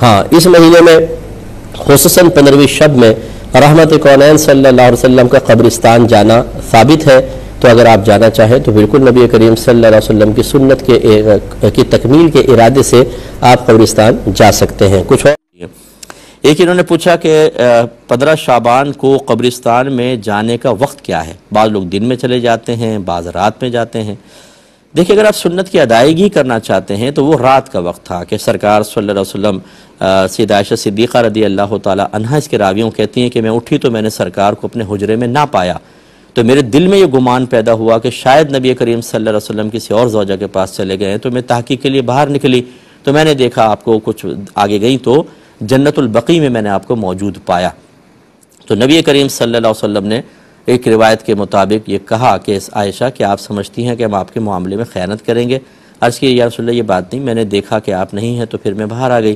ہاں اس مہینے میں خصوصاً 15ویں شب میں رحمت کونین صلی اللہ علیہ وسلم کا قبرستان جانا ثابت ہے، تو اگر آپ جانا چاہیں تو بالکل نبی کریم صلی اللہ علیہ وسلم کی سنت کی تکمیل کے ارادے سے آپ قبرستان جا سکتے ہیں۔ کچھ اور ایک انہوں نے پوچھا کہ 15 شعبان کو قبرستان میں جانے کا وقت کیا ہے؟ بعض لوگ دن میں چلے جاتے ہیں، بعض رات میں جاتے ہیں۔ دیکھیں اگر آپ سنت کی ادائیگی کرنا چاہتے ہیں تو وہ رات کا وقت تھا کہ سرکار صلی اللہ علیہ وسلم سید عائشہ صدیقہ رضی اللہ تعالی عنہا اس کے راویوں کہتی ہیں کہ میں اٹھی تو میں نے سرکار کو اپنے حجرے میں نہ پایا، تو میرے دل میں یہ گمان پیدا ہوا کہ شاید نبی کریم صلی اللہ علیہ وسلم کسی اور زوجہ کے پاس چلے گئے ہیں، تو میں تحقیق کے لیے باہر نکلی تو میں نے دیکھا آپ کو کچھ آگے گئی تو جنت البقیع میں نے آپ کو موجود پایا۔ تو نبی کریم صلی اللہ علیہ وسلم نے ایک روایت کے مطابق یہ کہا کہ عائشہ کہ آپ سمجھتی ہیں کہ ہم آپ کے معاملے میں خیانت کریں گے؟ عرض کی یا رسول اللہ یہ بات نہیں، میں نے دیکھا کہ آپ نہیں ہیں تو پھر میں باہر آ گئی۔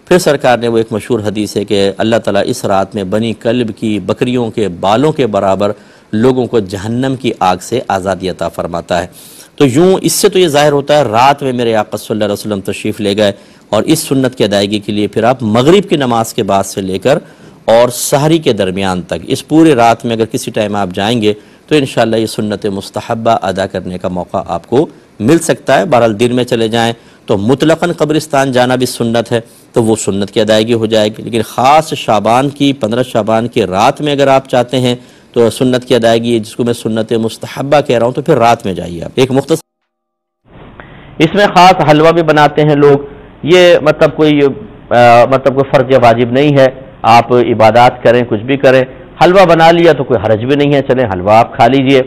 پھر سرکار نے وہ ایک مشہور حدیث ہے کہ اللہ تعالیٰ اس رات میں بنی کلب کی بکریوں کے بالوں کے برابر لوگوں کو جہنم کی آگ سے آزادی عطا فرماتا ہے۔ تو یوں اس سے تو یہ ظاہر ہوتا ہے رات میں میرے آقا صلی اللہ علیہ وسلم تشریف لے گئے، اور اس سنت کی ادائیگی کے لیے پھر آپ مغرب کی نماز کے بعد سے لے کر اور سحری کے درمیان تک اس پورے رات میں اگر کسی ٹائم آپ جائیں گے تو انشاءاللہ یہ سنت مستحبہ ادا کرنے کا موقع آپ کو مل سکتا ہے۔ بہرحال دن میں چلے جائیں تو مطلقاً قبرستان جانا بھی سنت ہے تو وہ سنت کی ادائیگی ہو جائے گی، لیکن خاص شعبان کی 15 شعبان کی رات میں اگر آپ چاہتے ہیں تو سنت کی ادائیگی جس کو میں سنت مستحبہ کہہ رہا ہوں تو پھر رات میں جائیے آپ۔ ایک مختصر اس میں خاص حلوہ بھی بناتے ہیں لوگ، یہ مطلب کوئی فرض یا واجب نہیں ہے، آپ عبادات کریں کچھ بھی کریں، حلوہ بنا لیا تو کوئی حرج بھی نہیں ہے، چلیں حلوہ آپ کھا لیجئے۔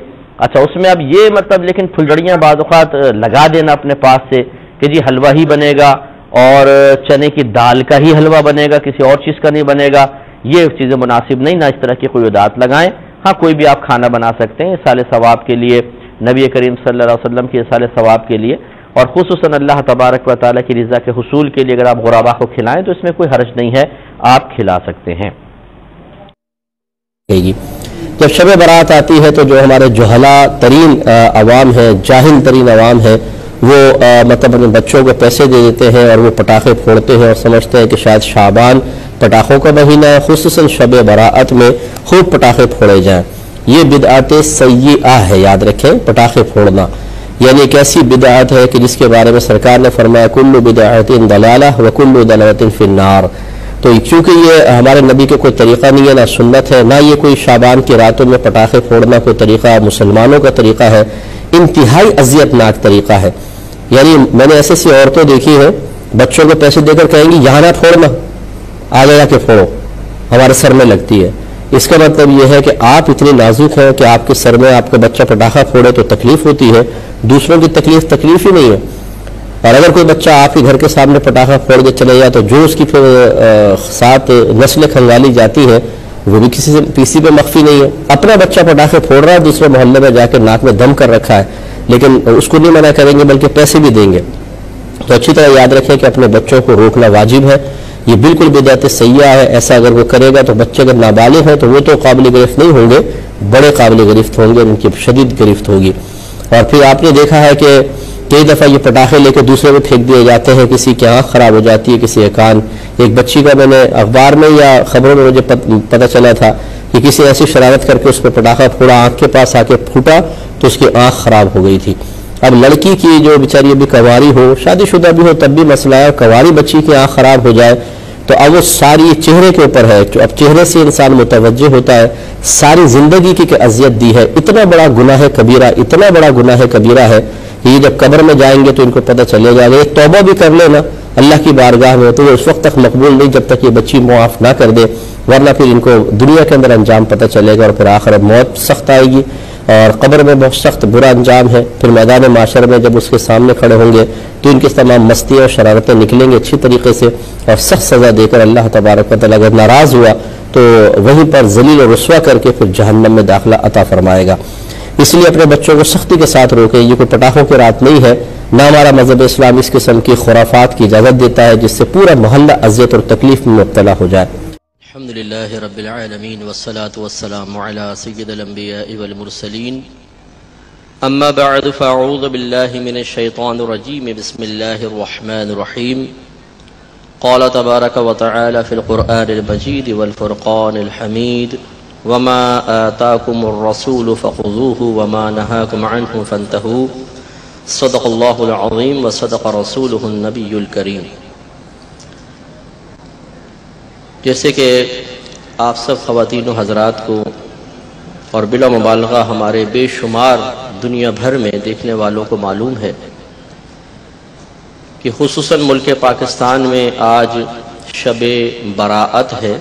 اچھا اس میں اب یہ لیکن پھلڑیاں بعض اوقات لگا دینا اپنے پاس سے کہ جی حلوہ ہی بنے گا اور چنے کی دال کا ہی حلوہ بنے گا، کسی اور چیز کا نہیں بنے گا، یہ چیزیں مناسب نہیں، نہ اس طرح کی کوئی عادات لگائیں۔ ہاں کوئی بھی آپ کھانا بنا سکتے ہیں اصال ثواب کے لیے، نبی کریم صلی اللہ علیہ وسلم کی اصال ثواب کے لیے، اور خصوصاً اللہ تبارک و تعالیٰ کی رضا کے حصول کے لیے اگر آپ غربا کو کھلائیں تو اس میں کوئی حرج نہیں ہے، آپ کھلا سکتے ہیں۔ جب شب برات آتی ہے تو جو ہمارے جہلا ترین عوام ہے، جاہل ترین عوام ہے، وہ اپنے بچوں کو پیسے دے دیتے ہیں اور وہ پٹاخے پھوڑتے ہیں اور سمجھتے ہیں کہ شاید شعبان پٹاخوں کا مہینہ ہے، خصوصاً شب برات میں خوب پٹاخے پھوڑے جائیں۔ یہ بدعت سیئہ ہے، یاد رکھیں پٹاخے پھوڑنا، یعنی ایک ایسی بدعت ہے کہ جس کے بارے میں سرکار نے فرمایا کل بدعت ضلالہ وکل ضلالۃ فی النار۔ تو چونکہ یہ ہمارے نبی کے کوئی طریقہ نہیں ہے، نہ سنت ہے، نہ یہ کوئی شعبان کی راتوں میں پٹاخے پھوڑنا کوئی طریقہ مسلمانوں کا طریقہ ہے، انتہائی اذیت ناک طریقہ ہے۔ یعنی میں نے ایسی عورتیں دیکھی ہیں بچوں کو پیسے دے کر کہیں گی یہاں نہ پھوڑنا، آگے جا کے پھوڑو، ہمارے سر میں لگتی ہے۔ اس کا مطلب یہ ہے کہ آپ اتنے نازک ہیں کہ آپ کے سر میں آپ کا بچہ پٹاخہ پھوڑے تو تکلیف ہوتی ہے، دوسروں کی تکلیف ہی نہیں ہے۔ اور اگر کوئی بچہ آپ کے گھر کے سامنے پٹاخہ پھوڑ کے چلے جائے تو جو اس کی پھر ساتھ نسلیں کھنگالی جاتی ہے وہ بھی کسی پہ مخفی نہیں ہے۔ اپنا بچہ پٹاخے پھوڑ رہا ہے، دوسرے محلے میں جا کے ناک میں دم کر رکھا ہے، لیکن اس کو نہیں منع کریں گے بلکہ پیسے بھی دیں گے۔ تو اچھی طرح یاد رکھیں کہ اپنے بچوں کو روکنا واجب ہے، یہ بالکل بدعت سیئہ ہے۔ ایسا اگر وہ کرے گا تو بچے اگر نابالغ ہیں تو وہ تو قابل گرفت نہیں ہوں گے، بڑے قابل گرفت ہوں گے، ان کی شدید گرفت ہوگی۔ اور پھر آپ نے دیکھا ہے کہ کئی دفعہ یہ پٹاخے لے کے دوسرے میں پھینک دیے جاتے ہیں، کسی کی آنکھ خراب ہو جاتی ہے، کسی کا کان۔ ایک بچی کا میں نے اخبار میں یا خبروں میں مجھے پتہ چلا تھا کہ کسی ایسی شرارت کر کے اس پہ پٹاخہ پھوڑا، آنکھ کے پاس آ کے پھوٹا تو اس کی آنکھ خراب ہو گئی تھی۔ اب لڑکی کی جو بیچاری ابھی کنواری ہو، شادی شدہ بھی ہو تب بھی مسئلہ ہے، کنواری بچی کی آنکھ خراب ہو جائے تو اب وہ ساری چہرے کے اوپر ہے، اب چہرے سے انسان متوجہ ہوتا ہے، ساری زندگی کی کہ اذیت دی ہے۔ اتنا بڑا گناہ کبیرہ، اتنا بڑا گناہ کبیرہ ہے کہ یہ جب قبر میں جائیں گے تو ان کو پتہ چلے گا۔ یہ توبہ بھی کر لینا اللہ کی بارگاہ میں تو وہ اس وقت تک مقبول نہیں جب تک یہ بچی معاف نہ کر دے، ورنہ پھر ان کو دنیا کے اندر انجام پتہ چلے گا اور پھر آخرت موت سخت آئے گی اور قبر میں بہت سخت برا انجام ہے۔ پھر میدان معاشر میں جب اس کے سامنے کھڑے ہوں گے تو ان کی تمام مستیاں اور شرارتیں نکلیں گے اچھی طریقے سے، اور سخت سزا دے کر اللہ تبارک و تعالیٰ اگر ناراض ہوا تو وہیں پر ذلیل و رسوا کر کے پھر جہنم میں داخلہ عطا فرمائے گا۔ اس لیے اپنے بچوں کو سختی کے ساتھ روکیں، یہ کوئی پٹاخوں کی رات نہیں ہے، نہ ہمارا مذہب اسلام اس قسم کی خرافات کی اجازت دیتا ہے جس سے پورا محلہ اذیت اور تکلیف میں مبتلا ہو جائے۔ الحمدللہ رب العالمین والصلاة والسلام علی سید الانبیاء والمرسلین، اما بعد فاعوذ باللہ من الشیطان الرجیم، بسم اللہ الرحمن الرحیم۔ قال تبارك وتعالى في القرآن المجيد والفرقان الحميد وما آتاكم الرسول فخذوه وما نهاكم عنه فانتهوا صدق الله العظيم وصدق رسوله النبي الكريم۔ جیسے کہ آپ سب خواتین و حضرات کو اور بلا مبالغہ ہمارے بے شمار دنیا بھر میں دیکھنے والوں کو معلوم ہے کہ خصوصاً ملک پاکستان میں آج شب براءت ہے،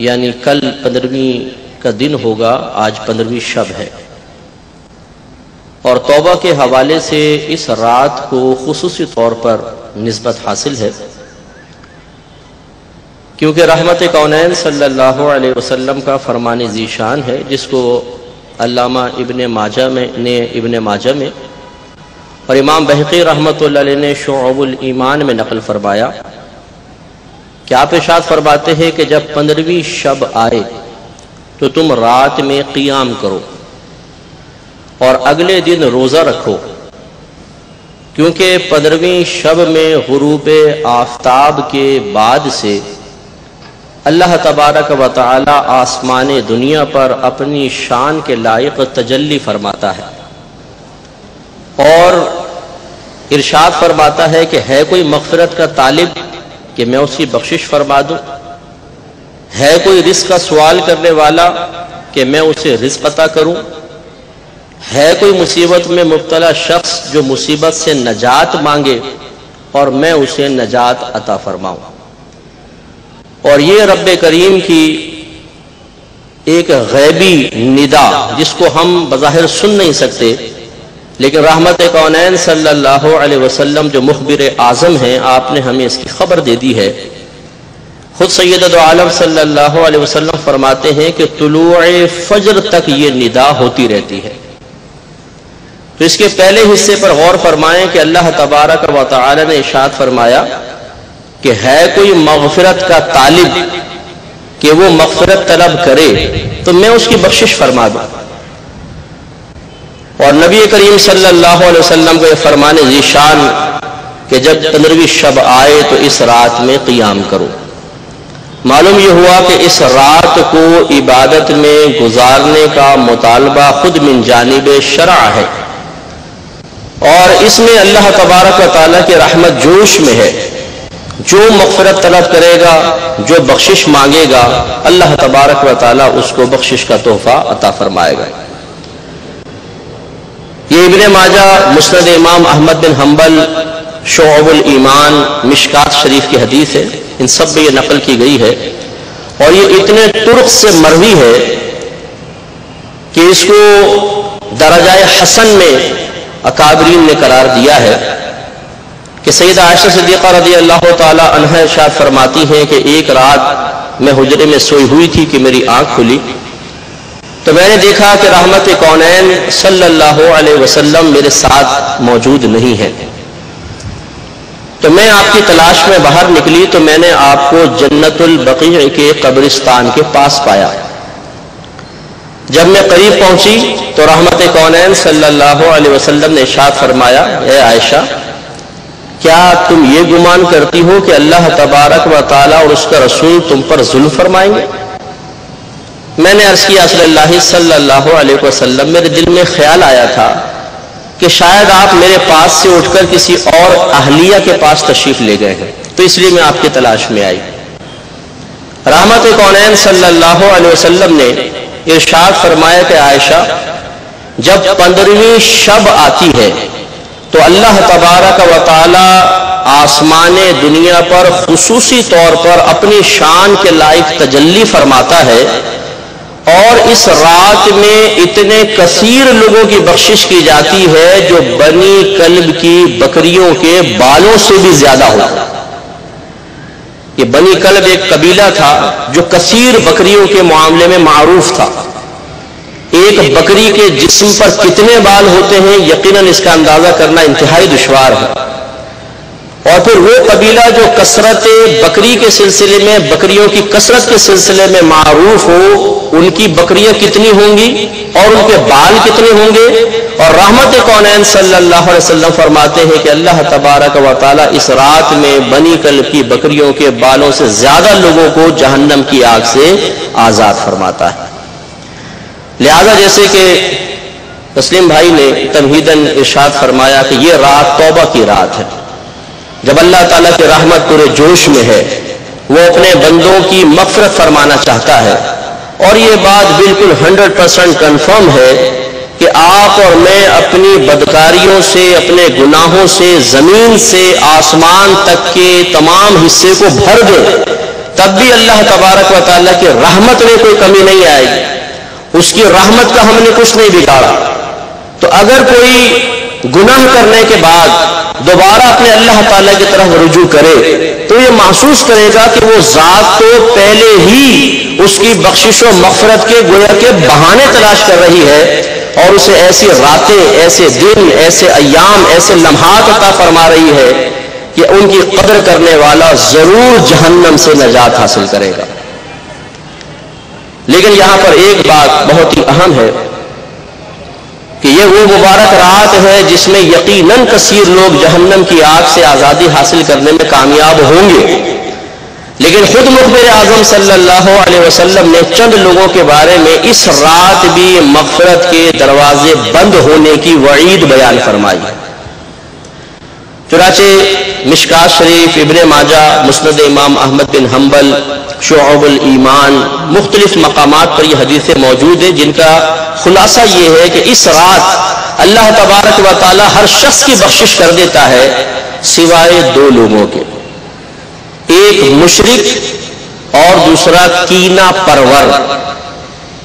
یعنی کل 15ویں کا دن ہوگا، آج 15ویں شب ہے، اور توبہ کے حوالے سے اس رات کو خصوصی طور پر نسبت حاصل ہے، کیونکہ رحمت کونین صلی اللہ علیہ وسلم کا فرمان ذیشان ہے، جس کو علامہ ابن ماجہ میں اور امام بہقی رحمۃ اللہ علیہ نے شعب الایمان میں نقل فرمایا کہ آپ ارشاد فرماتے ہیں کہ جب 15ویں شب آئے تو تم رات میں قیام کرو اور اگلے دن روزہ رکھو، کیونکہ 15ویں شب میں غروب آفتاب کے بعد سے اللہ تبارک و تعالی آسمان دنیا پر اپنی شان کے لائق تجلی فرماتا ہے، اور ارشاد فرماتا ہے کہ ہے کوئی مغفرت کا طالب کہ میں اس کی بخشش فرما دوں، ہے کوئی رزق کا سوال کرنے والا کہ میں اسے رزق عطا کروں، ہے کوئی مصیبت میں مبتلا شخص جو مصیبت سے نجات مانگے اور میں اسے نجات عطا فرماؤں۔ اور یہ رب کریم کی ایک غیبی ندا، جس کو ہم بظاہر سن نہیں سکتے، لیکن رحمت کونین صلی اللہ علیہ وسلم جو مخبر اعظم ہیں، آپ نے ہمیں اس کی خبر دے دی ہے۔ خود سید عالم صلی اللہ علیہ وسلم فرماتے ہیں کہ طلوع فجر تک یہ ندا ہوتی رہتی ہے۔ تو اس کے پہلے حصے پر غور فرمائیں کہ اللہ تبارک و تعالی نے ارشاد فرمایا کہ ہے کوئی مغفرت کا طالب کہ وہ مغفرت طلب کرے تو میں اس کی بخشش فرما دوں، اور نبی کریم صلی اللہ علیہ وسلم کو یہ فرمان ذیشان کہ جب 15ویں شب آئے تو اس رات میں قیام کرو۔ معلوم یہ ہوا کہ اس رات کو عبادت میں گزارنے کا مطالبہ خود من جانب شرع ہے، اور اس میں اللہ تبارک و تعالیٰ کی رحمت جوش میں ہے۔ جو مغفرت طلب کرے گا، جو بخشش مانگے گا، اللہ تبارک و تعالیٰ اس کو بخشش کا تحفہ عطا فرمائے گا۔ یہ ابن ماجہ، مسند امام احمد بن حنبل، شعب الایمان، مشکات شریف کی حدیث ہے، ان سب میں یہ نقل کی گئی ہے، اور یہ اتنے طرق سے مروی ہے کہ اس کو درجہ حسن میں اکابرین نے قرار دیا ہے کہ سیدہ عائشہ صدیقہ رضی اللہ تعالی عنہا ارشاد فرماتی ہیں کہ ایک رات میں حجرے میں سوئی ہوئی تھی کہ میری آنکھ کھلی تو میں نے دیکھا کہ رحمت کونین صلی اللہ علیہ وسلم میرے ساتھ موجود نہیں ہے، تو میں آپ کی تلاش میں باہر نکلی تو میں نے آپ کو جنت البقیع کے قبرستان کے پاس پایا۔ جب میں قریب پہنچی تو رحمت کونین صلی اللہ علیہ وسلم نے ارشاد فرمایا، اے عائشہ، کیا تم یہ گمان کرتی ہو کہ اللہ تبارک و تعالیٰ اور اس کا رسول تم پر ظلم فرمائیں گے؟ میں نے عرض کیا رسول اللہ صلی اللہ علیہ وسلم، میرے دل میں خیال آیا تھا کہ شاید آپ میرے پاس سے اٹھ کر کسی اور اہلیہ کے پاس تشریف لے گئے ہیں، تو اس لیے میں آپ کی تلاش میں آئی۔ رحمت کونین صلی اللہ علیہ وسلم نے ارشاد فرمایا کہ عائشہ، جب 15ویں شب آتی ہے تو اللہ تبارک و تعالی آسمان دنیا پر خصوصی طور پر اپنی شان کے لائق تجلی فرماتا ہے، اور اس رات میں اتنے کثیر لوگوں کی بخشش کی جاتی ہے جو بنی کلب کی بکریوں کے بالوں سے بھی زیادہ ہو۔ یہ بنی کلب ایک قبیلہ تھا جو کثیر بکریوں کے معاملے میں معروف تھا۔ ایک بکری کے جسم پر کتنے بال ہوتے ہیں یقیناً اس کا اندازہ کرنا انتہائی دشوار ہے، اور پھر وہ قبیلہ جو کثرت بکری کے سلسلے میں، بکریوں کی کثرت کے سلسلے میں معروف ہو، ان کی بکریاں کتنی ہوں گی اور ان کے بال کتنے ہوں گے. اور رحمت کونین صلی اللہ علیہ وسلم فرماتے ہیں کہ اللہ تبارک و تعالی اس رات میں بنی کلب کی بکریوں کے بالوں سے زیادہ لوگوں کو جہنم کی آگ سے آزاد فرماتا ہے. لہذا جیسے کہ تسلیم بھائی نے تمہیداً ارشاد فرمایا کہ یہ رات توبہ کی رات ہے، جب اللہ تعالیٰ کی رحمت پورے جوش میں ہے، وہ اپنے بندوں کی مغفرت فرمانا چاہتا ہے. اور یہ بات بالکل 100% کنفرم ہے کہ آپ اور میں اپنی بدکاریوں سے، اپنے گناہوں سے، زمین سے آسمان تک کے تمام حصے کو بھر دیں، تب بھی اللہ تبارک و تعالیٰ کی رحمت میں کوئی کمی نہیں آئے گی. اس کی رحمت کا ہم نے کچھ نہیں بگاڑا. تو اگر کوئی گناہ کرنے کے بعد دوبارہ اپنے اللہ تعالیٰ کی طرف رجوع کرے تو یہ محسوس کرے گا کہ وہ ذات تو پہلے ہی اس کی بخشش و مغفرت کے گویا کے بہانے تلاش کر رہی ہے، اور اسے ایسی راتیں، ایسے دن، ایسے ایام، ایسے لمحات عطا فرما رہی ہے کہ ان کی قدر کرنے والا ضرور جہنم سے نجات حاصل کرے گا. لیکن یہاں پر ایک بات بہت ہی اہم ہے کہ یہ وہ مبارک رات ہے جس میں یقیناً کثیر لوگ جہنم کی آگ سے آزادی حاصل کرنے میں کامیاب ہوں گے. لیکن خود مخبر اعظم صلی اللہ علیہ وسلم نے چند لوگوں کے بارے میں اس رات بھی مغفرت کے دروازے بند ہونے کی وعید بیان فرمائی. چنانچہ مشکات شریف، ابن ماجہ، مسند امام احمد بن حنبل، شعب الایمان، مختلف مقامات پر یہ حدیثیں موجود ہیں جن کا خلاصہ یہ ہے کہ اس رات اللہ تبارک و تعالی ہر شخص کی بخشش کر دیتا ہے سوائے دو لوگوں کے، ایک مشرک اور دوسرا کینہ پرور،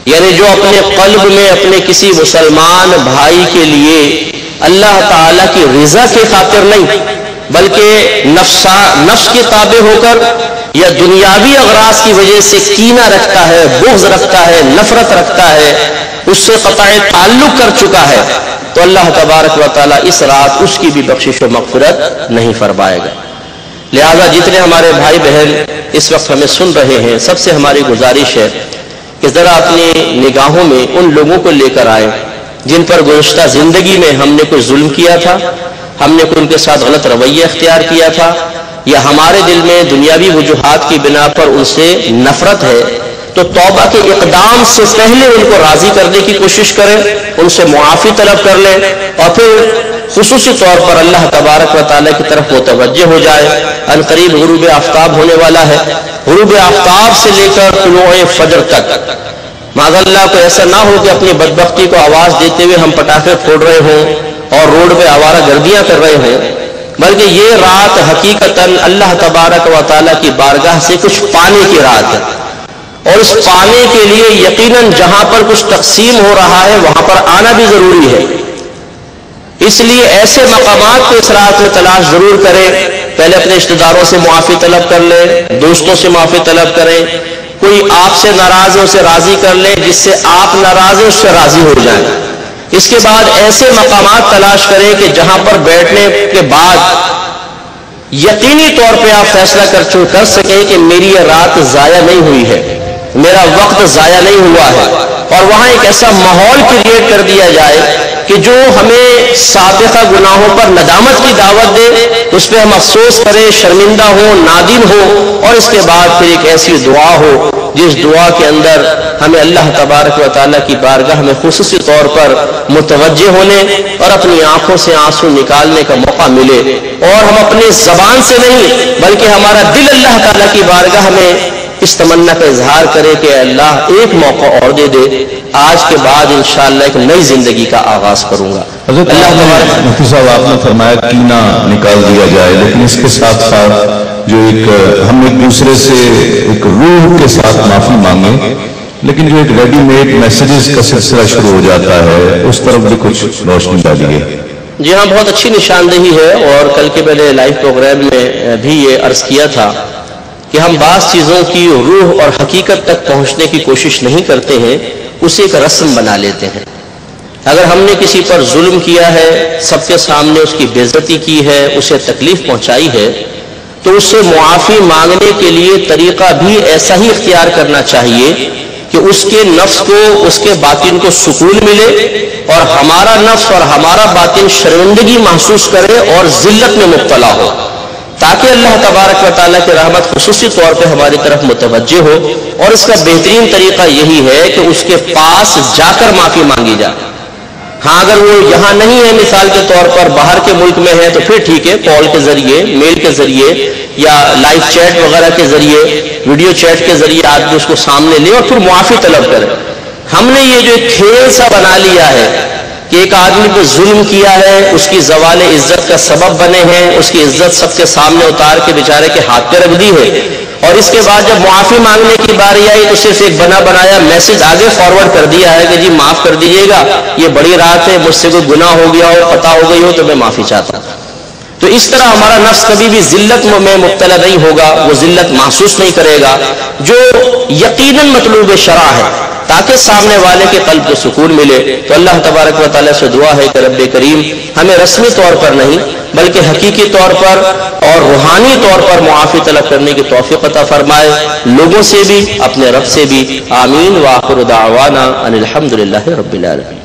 یعنی جو اپنے قلب میں اپنے کسی مسلمان بھائی کے لیے اللہ تعالیٰ کی رضا کی خاطر نہیں بلکہ نفس کے تابع ہو کر یا دنیاوی اغراض کی وجہ سے کینہ رکھتا ہے، بغض رکھتا ہے، نفرت رکھتا ہے، اس سے قطع تعلق کر چکا ہے، تو اللہ تبارک و تعالیٰ اس رات اس کی بھی بخشش و مغفرت نہیں فرمائے گا. لہذا جتنے ہمارے بھائی بہن اس وقت ہمیں سن رہے ہیں، سب سے ہماری گزارش ہے کہ ذرا اپنی نگاہوں میں ان لوگوں کو لے کر آئیں جن پر گزشتہ زندگی میں ہم نے کوئی ظلم کیا تھا، ہم نے کوئی ان کے ساتھ غلط رویہ اختیار کیا تھا، یا ہمارے دل میں دنیاوی وجوہات کی بنا پر ان سے نفرت ہے. تو توبہ کے اقدام سے پہلے ان کو راضی کرنے کی کوشش کریں، ان سے معافی طلب کر لیں، اور پھر خصوصی طور پر اللہ تبارک و تعالیٰ کی طرف متوجہ ہو جائے. ان قریب غروب آفتاب ہونے والا ہے، غروب آفتاب سے لے کر طلوع فجر تک معاذ اللہ کو ایسا نہ ہو کہ اپنی بدبختی کو آواز دیتے ہوئے ہم پٹاخے پھوڑ رہے ہوں اور روڈ پہ آوارہ گردیاں کر رہے ہوں، بلکہ یہ رات حقیقتاً اللہ تبارک و تعالیٰ کی بارگاہ سے کچھ پانے کی رات ہے. اور اس پانے کے لیے یقیناً جہاں پر کچھ تقسیم ہو رہا ہے وہاں پر آنا بھی ضروری ہے. اس لیے ایسے مقامات کو اس رات میں تلاش ضرور کریں. پہلے اپنے رشتہ داروں سے معافی طلب کر لیں، دوستوں سے معافی طلب کریں، کوئی آپ سے ناراض ہے اسے راضی کر لیں، جس سے آپ ناراض ہیں اس سے راضی ہو جائیں. اس کے بعد ایسے مقامات تلاش کریں کہ جہاں پر بیٹھنے کے بعد یقینی طور پہ آپ فیصلہ کر سکیں کہ میری یہ رات ضائع نہیں ہوئی ہے، میرا وقت ضائع نہیں ہوا ہے. اور وہاں ایک ایسا ماحول کریٹ کر دیا جائے کہ جو ہمیں سابقہ گناہوں پر ندامت کی دعوت دے، اس پہ ہم افسوس کریں، شرمندہ ہو، نادم ہو، اور اس کے بعد پھر ایک ایسی دعا ہو جس دعا کے اندر ہمیں اللہ تبارک و تعالیٰ کی بارگاہ میں خصوصی طور پر متوجہ ہونے اور اپنی آنکھوں سے آنسو نکالنے کا موقع ملے، اور ہم اپنی زبان سے نہیں بلکہ ہمارا دل اللہ تعالیٰ کی بارگاہ میں اس تمنا کا اظہار کرے کہ اللہ ایک موقع اور دے دے، آج کے بعد انشاءاللہ ایک نئی زندگی کا آغاز کروں گا. حضرت مفتی صاحب آپ نے فرمایا کینہ نکال دیا جائے، لیکن اس کے ساتھ ساتھ جو ہم ایک دوسرے سے ایک روح کے ساتھ معافی مانگیں، لیکن جو ایک ریڈی میڈ میسیجز کا سلسلہ شروع ہو جاتا ہے اس طرف بھی کچھ روشنی ڈالیے. جی ہاں، بہت اچھی نشاندہی ہے، اور کل کے پہلے لائیو پروگرام میں بھی یہ عرض کیا تھا کہ ہم بعض چیزوں کی روح اور حقیقت تک پہنچنے کی کوشش نہیں کرتے ہیں، اسے ایک رسم بنا لیتے ہیں. اگر ہم نے کسی پر ظلم کیا ہے، سب کے سامنے اس کی بے عزتی کی ہے، اسے تکلیف پہنچائی ہے، تو اس سے معافی مانگنے کے لیے طریقہ بھی ایسا ہی اختیار کرنا چاہیے کہ اس کے نفس کو، اس کے باطن کو سکون ملے، اور ہمارا نفس اور ہمارا باطن شرمندگی محسوس کرے اور ذلت میں مبتلا ہو، تاکہ اللہ تبارک و تعالیٰ کی رحمت خصوصی طور پہ ہماری طرف متوجہ ہو۔ اور اس کا بہترین طریقہ یہی ہے کہ اس کے پاس جا کر معافی مانگی جائے۔ ہاں اگر وہ یہاں نہیں ہے، مثال کے طور پر باہر کے ملک میں ہے، تو پھر ٹھیک ہے، کال کے ذریعے، میل کے ذریعے یا لائیو چیٹ وغیرہ کے ذریعے، ویڈیو چیٹ کے ذریعے آدمی اس کو سامنے لے اور پھر معافی طلب کرے۔ ہم نے یہ جو ایک کھیل سا بنا لیا ہے کہ ایک آدمی پہ ظلم کیا ہے، اس کی زوال عزت کا سبب بنے ہیں، اس کی عزت سب کے سامنے اتار کے بیچارے کے ہاتھ پہ رکھ دی ہے، اور اس کے بعد جب معافی مانگنے کی باری آئی تو صرف ایک بنا بنایا میسج آگے فارورڈ کر دیا ہے کہ جی معاف کر دیجیے گا، یہ بڑی رات ہے، مجھ سے کوئی گناہ ہو گیا ہو، خطا ہو گئی ہو تو میں معافی چاہتا ہوں۔ تو اس طرح ہمارا نفس کبھی بھی ذلت میں مبتلا نہیں ہوگا، وہ ذلت محسوس نہیں کرے گا، جو یقیناً مطلوب شرع ہے، تاکہ سامنے والے کے قلب کو سکون ملے۔ تو اللہ تبارک و تعالیٰ سے دعا ہے کہ رب کریم ہمیں رسمی طور پر نہیں بلکہ حقیقی طور پر اور روحانی طور پر معافی طلب کرنے کی توفیق عطا فرمائے، لوگوں سے بھی، اپنے رب سے بھی۔ آمین۔ وآخر دعوانا ان الحمد للہ رب العالمین۔